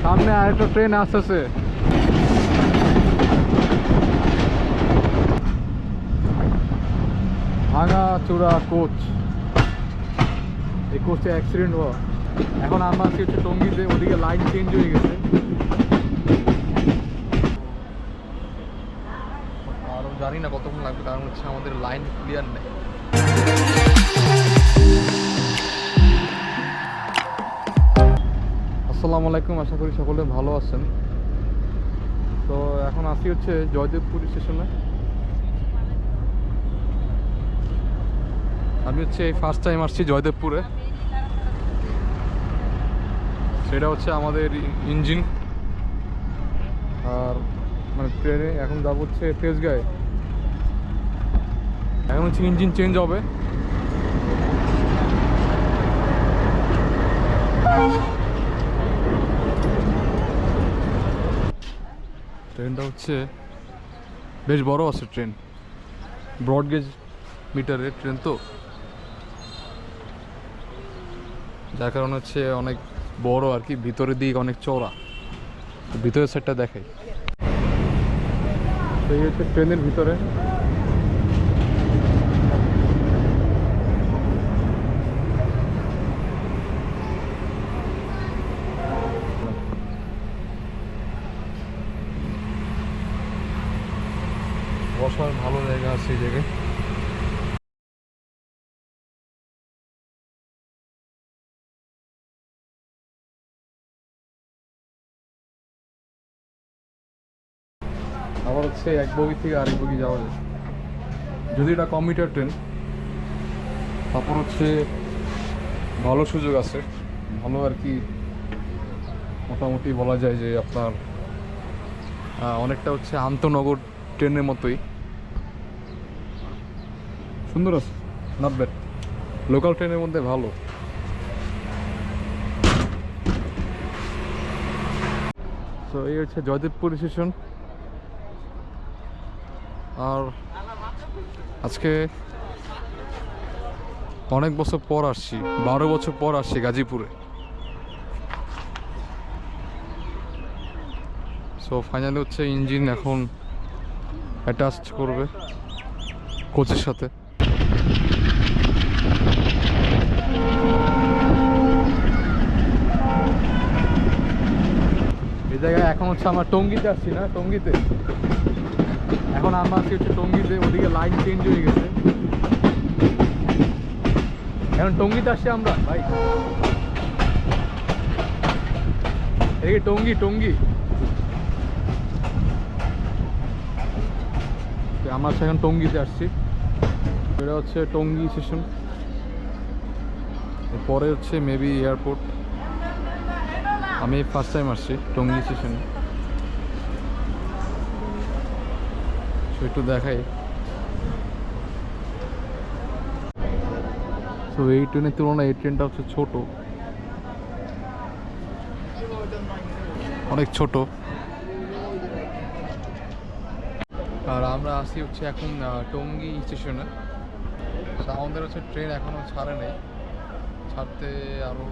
সামনে আরেকটা ট্রেন আসতেছে। ভাঙা চূড়া কোচ, এই কোচে অ্যাক্সিডেন্ট হওয়া। এখন আমরা আছি হচ্ছে টঙ্গীতে, ওদিকে লাইন চেঞ্জ হয়ে গেছে। আরও জানি না কতক্ষণ লাগবে, কারণ হচ্ছে আমাদের লাইন ক্লিয়ার নেই। আসসালামু আলাইকুম, আশা করি সকলে ভালো আছেন। তো এখন আসি হচ্ছে জয়দেবপুর স্টেশনে। আমি হচ্ছে এই ফার্স্ট টাইম আসছি জয়দেবপুরে। সেটা হচ্ছে আমাদের ইঞ্জিন, আর মানে ট্রেনে এখন যাবো হচ্ছে তেজগাঁয়ে। এখন হচ্ছে ইঞ্জিন চেঞ্জ হবে। ট্রেনটা হচ্ছে বেশ বড় আছে, ট্রেন ব্রডগেজ মিটারের ট্রেন, তো যার কারণে হচ্ছে অনেক বড় আর কি, ভিতরের দিক অনেক চওড়া। ভিতরের সাইডটা দেখাই। তো এই হচ্ছে ট্রেনের ভিতরে। বসার ভালো জায়গা আছে এই জায়গায়। আবার হচ্ছে এক বগি থেকে আরেক বগি যাওয়া যায়, যদি এটা কমিউটার ট্রেন। তারপর হচ্ছে ভালো সুযোগ আছে, ভালো আর কি, মোটামুটি বলা যায় যে আপনার অনেকটা হচ্ছে আন্তনগর ট্রেনের মতোই সুন্দর আছে, নট ব্যাড। লোকাল ট্রেনের মধ্যে ভালো। তো এই হচ্ছে জয়দেবপুর স্টেশন। আর আজকে অনেক বছর পর আসছি, 12 বছর পর আসছি গাজীপুরে। সো ফাইনালি হচ্ছে ইঞ্জিন এখন অ্যাটাচড করবে কোচের সাথে। এই জায়গায় এখন হচ্ছে আমরা টঙ্গীতে আসছি না, টঙ্গীতে এখন আমরা আসছি হচ্ছে টঙ্গীতে, ওদিকে লাইন চেঞ্জ হয়ে গেছে। এখন টঙ্গীতে আসছি আমরা ভাই, এদিকে টঙ্গী টঙ্গী। আমরা এখন টঙ্গীতে আসছি, এটা হচ্ছে টঙ্গী স্টেশন। পরে হচ্ছে মেবি এয়ারপোর্ট। আমি ফার্স্ট টাইম আসছি টঙ্গী স্টেশনে, একটু দেখাই। তো এই ট্রেনের তুলনায় এই ট্রেনটা হচ্ছে ছোট, অনেক ছোট। আর আমরা আসি হচ্ছে এখন টঙ্গী স্টেশনে। আমাদের হচ্ছে ট্রেন এখনও ছাড়ে নেই, ছাড়তে আরও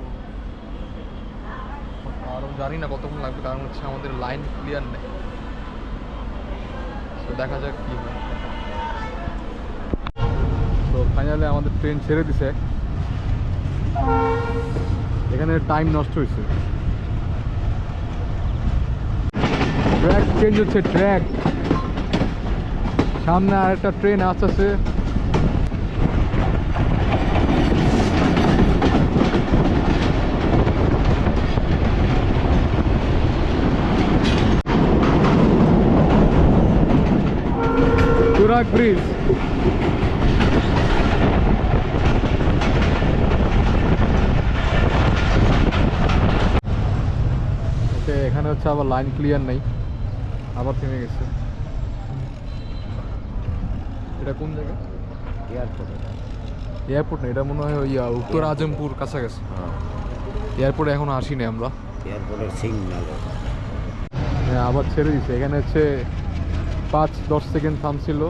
জানি না কতক্ষণ লাগবে, কারণ হচ্ছে আমাদের লাইন ক্লিয়ার নেই। তো দেখা যাক কী হয়। তো ফাইনালি আমাদের ট্রেন ছেড়ে দিছে। এখানে টাইম নষ্ট হয়েছে, ট্র্যাক চেঞ্জ হচ্ছে, ট্র্যাক। সামনে আরেকটা ট্রেন আসতেছে। তুরাগ ব্রিজ। ওকে, এখানে হচ্ছে আবার লাইন ক্লিয়ার নেই, আবার থেমে গেছে। এটা কোন জায়গা? এয়ারপোর্ট। এয়ারপোর্ট না, এটা মনে হয় ওই উত্তর আজমপুর কাছাকাছি। এয়ারপোর্টে এখনো আসিনি আমরা। এয়ারপোর্টের সিগন্যাল হ্যাঁ, আবার ছেড়ে দিচ্ছে। এখানে হচ্ছে 5-10 সেকেন্ড থামছিল,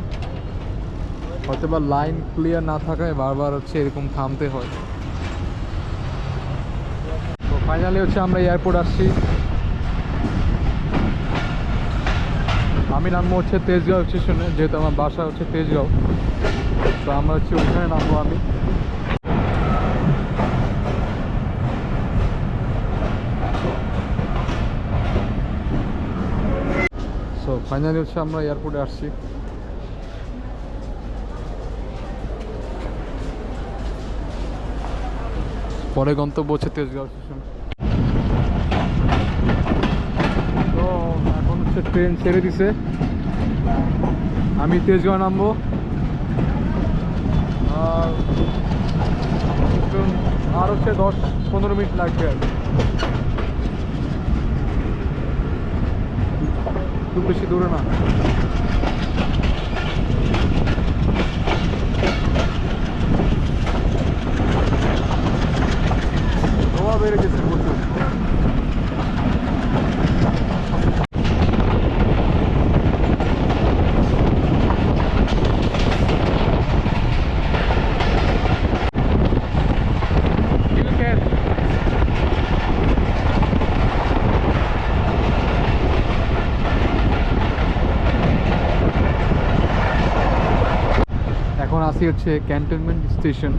হয়তো বা লাইন ক্লিয়ার না থাকায় বারবার হচ্ছে এরকম থামতে হয়। তো ফাইনালি হচ্ছে আমরা এয়ারপোর্ট আসছি। আমি নামবো হচ্ছে তেজগাঁও স্টেশনে, যেহেতু আমার বাসা হচ্ছে তেজগাঁও, তো আমরা হচ্ছে ওইখানে নামবো আমি। সো ফাইনালি হচ্ছে আমরা এয়ারপোর্টে আসছি। পরে গন্তব্য হচ্ছে তেজগাঁও স্টেশন। তো এখন হচ্ছে ট্রেন ছেড়ে দিছে, আমি তেজগাঁও নামবো। আর হচ্ছে 10-15 মিনিট লাগবে আর কি। খুব বেশি দূরে না। ধোঁয়া বেড়ে গেছে প্রচুর। এখন আসি হচ্ছে ক্যান্টনমেন্ট স্টেশন।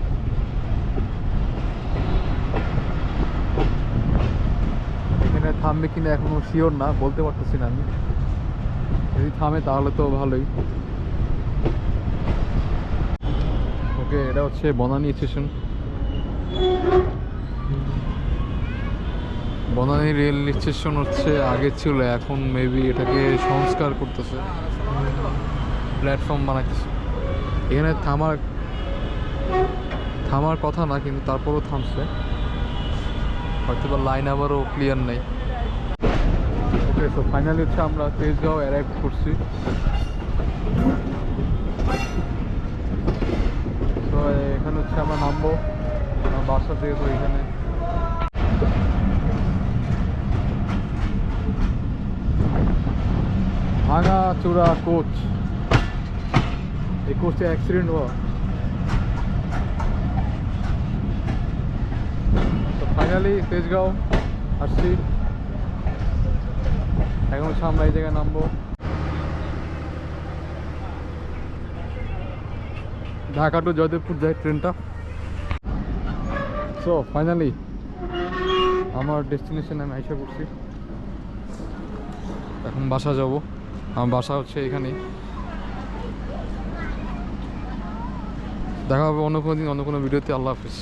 এখানে থামবে কিনা এখনো শিওর না, বলতে পারতেছি না আমি। যদি থামে তাহলে তো ভালোই। ওকে, এটা হচ্ছে Banani station. Banani rail station হচ্ছে আগে ছিল, এখন মেবি এটাকে সংস্কার করতেছে, প্ল্যাটফর্ম বানাইতেছে। এখানে থামার কথা না, কিন্তু তারপরও থামছে, হয়তো বা লাইন আবারও ক্লিয়ার নেই। ওকে, তো ফাইনালি হচ্ছে আমরা তেজগাঁও অ্যারাইভ করছি। তো এখানে হচ্ছে আমরা নামবো, আমার বাসা যেহেতু এখানে। ভাঙা চূড়া কোচ, এই কোচে অ্যাক্সিডেন্ট হওয়া। তো ফাইনালি তেজগাঁও আসছি। এখন হচ্ছে আমরা এই জায়গায় নামবো। ঢাকা টু জয়দেবপুর যায় ট্রেনটা। সো ফাইনালি আমার ডেস্টিনেশনে আমি আইসা পড়ছি। এখন বাসা যাব, আমার বাসা হচ্ছে এখানেই। দেখা হবে অন্য কোনো দিন অন্য কোনো ভিডিওতে। আল্লাহ হাফিজ।